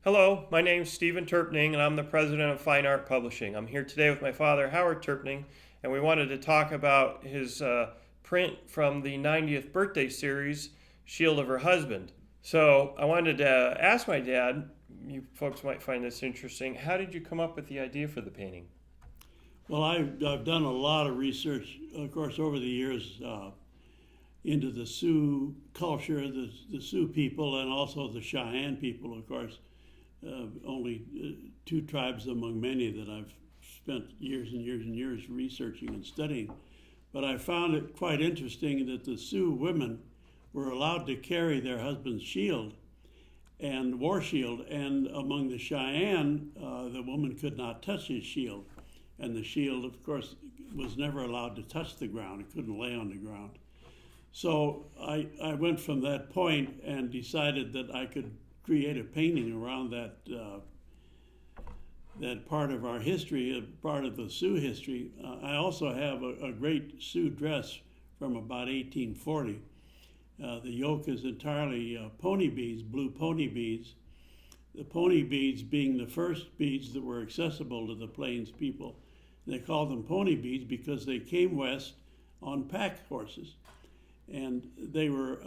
Hello, my name's Stephen Terpning, and I'm the president of Fine Art Publishing. I'm here today with my father, Howard Terpning, and we wanted to talk about his print from the 90th birthday series, Shield of Her Husband. So I wanted to ask my dad, you folks might find this interesting, how did you come up with the idea for the painting? Well, I've done a lot of research, of course, over the years into the Sioux culture, the Sioux people, and also the Cheyenne people, of course. Only two tribes among many that I've spent years and years and years researching and studying. But I found it quite interesting that the Sioux women were allowed to carry their husband's shield and war shield, and among the Cheyenne, the woman could not touch his shield. And the shield, of course, was never allowed to touch the ground. It couldn't lay on the ground. So I went from that point and decided that I could create a painting around that part of our history, a part of the Sioux history. I also have a great Sioux dress from about 1840. The yoke is entirely pony beads, blue pony beads. The pony beads being the first beads that were accessible to the Plains people. They called them pony beads because they came west on pack horses, and they were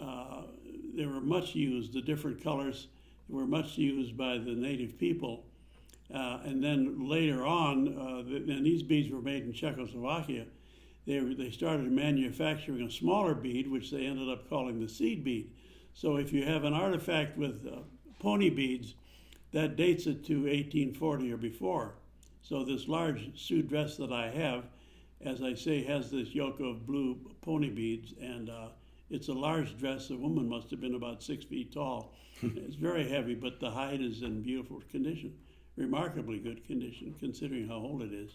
much used. The different colors were much used by the native people, and then later on, and these beads were made in Czechoslovakia. They started manufacturing a smaller bead, which they ended up calling the seed bead. So if you have an artifact with pony beads, that dates it to 1840 or before. So this large Sioux dress that I have, as I say, has this yoke of blue pony beads, and it's a large dress. The woman must have been about 6 feet tall. It's very heavy, but the hide is in beautiful condition, remarkably good condition, considering how old it is.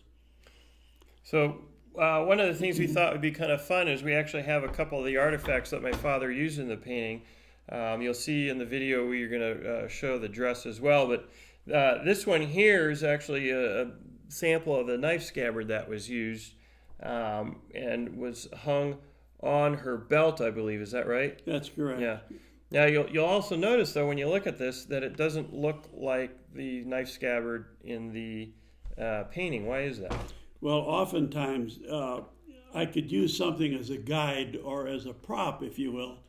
So one of the things we thought would be kind of fun is we actually have a couple of the artifacts that my father used in the painting. You'll see in the video we're going to show the dress as well, but this one here is actually a sample of the knife scabbard that was used and was hung on her belt, I believe. Is that right? That's correct. Yeah. Now you'll also notice though when you look at this that it doesn't look like the knife scabbard in the painting. Why is that? Well, oftentimes I could use something as a guide or as a prop, if you will,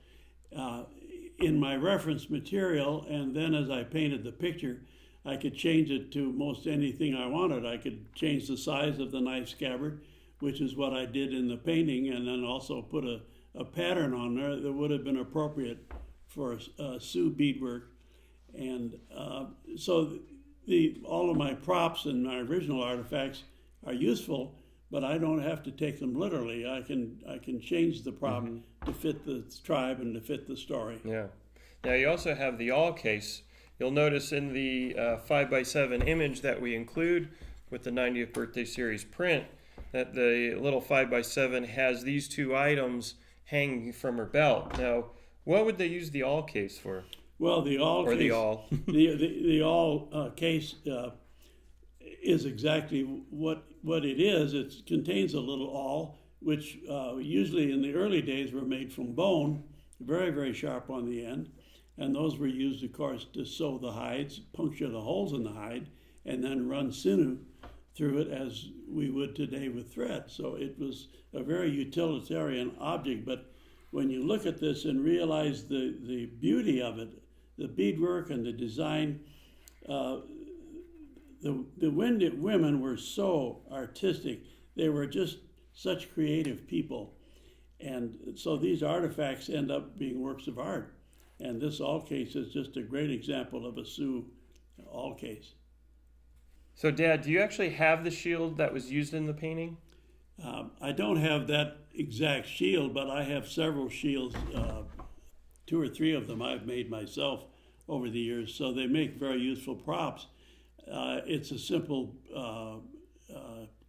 in my reference material, and then as I painted the picture, I could change it to most anything I wanted. I could change the size of the knife scabbard, which is what I did in the painting, and then also put a pattern on there that would have been appropriate for Sioux beadwork. And so all of my props and my original artifacts are useful, but I don't have to take them literally. I can change the prop to fit the tribe and to fit the story. Yeah. Now you also have the awl case. You'll notice in the 5x7 image that we include with the 90th birthday series print that the little 5x7 has these two items hanging from her belt. Now, what would they use the awl case for? Well, the awl or case, the awl. the awl case is exactly what it is. It contains a little awl, which usually in the early days were made from bone, very, very sharp on the end. And those were used, of course, to sew the hides, puncture the holes in the hide, and then run sinew through it as we would today with thread. So it was a very utilitarian object. But when you look at this and realize the beauty of it, the beadwork and the design, the women were so artistic. They were just such creative people. And so these artifacts end up being works of art. And this awl case is just a great example of a Sioux awl case. So, Dad, do you actually have the shield that was used in the painting? I don't have that exact shield, but I have several shields. 2 or 3 of them I've made myself over the years, so they make very useful props. It's a simple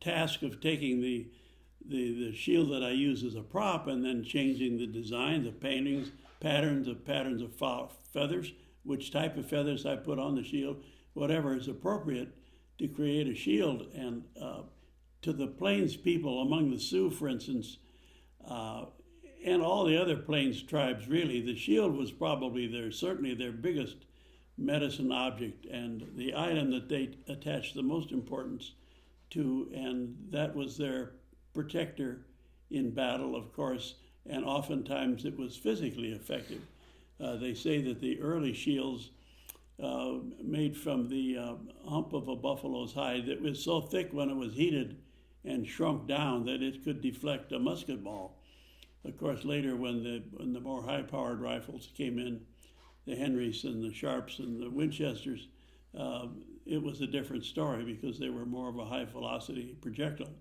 task of taking the shield that I use as a prop and then changing the design, the paintings, patterns of feathers, which type of feathers I put on the shield, whatever is appropriate to create a shield. And to the Plains people, among the Sioux, for instance, and all the other Plains tribes, really, the shield was probably certainly their biggest medicine object and the item that they attached the most importance to, and that was their protector in battle, of course, and oftentimes it was physically effective. They say that the early shields made from the hump of a buffalo's hide that was so thick when it was heated and shrunk down that it could deflect a musket ball. Of course, later when the more high-powered rifles came in, the Henrys and the Sharps and the Winchesters, it was a different story because they were more of a high-velocity projectile.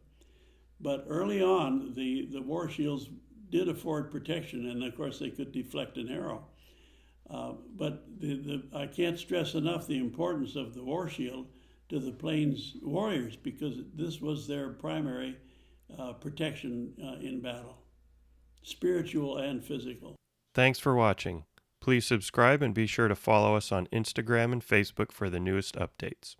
But early on, the war shields did afford protection, and of course they could deflect an arrow. But I can't stress enough the importance of the war shield to the Plains warriors because this was their primary protection in battle, spiritual and physical. Thanks for watching. Please subscribe and be sure to follow us on Instagram and Facebook for the newest updates.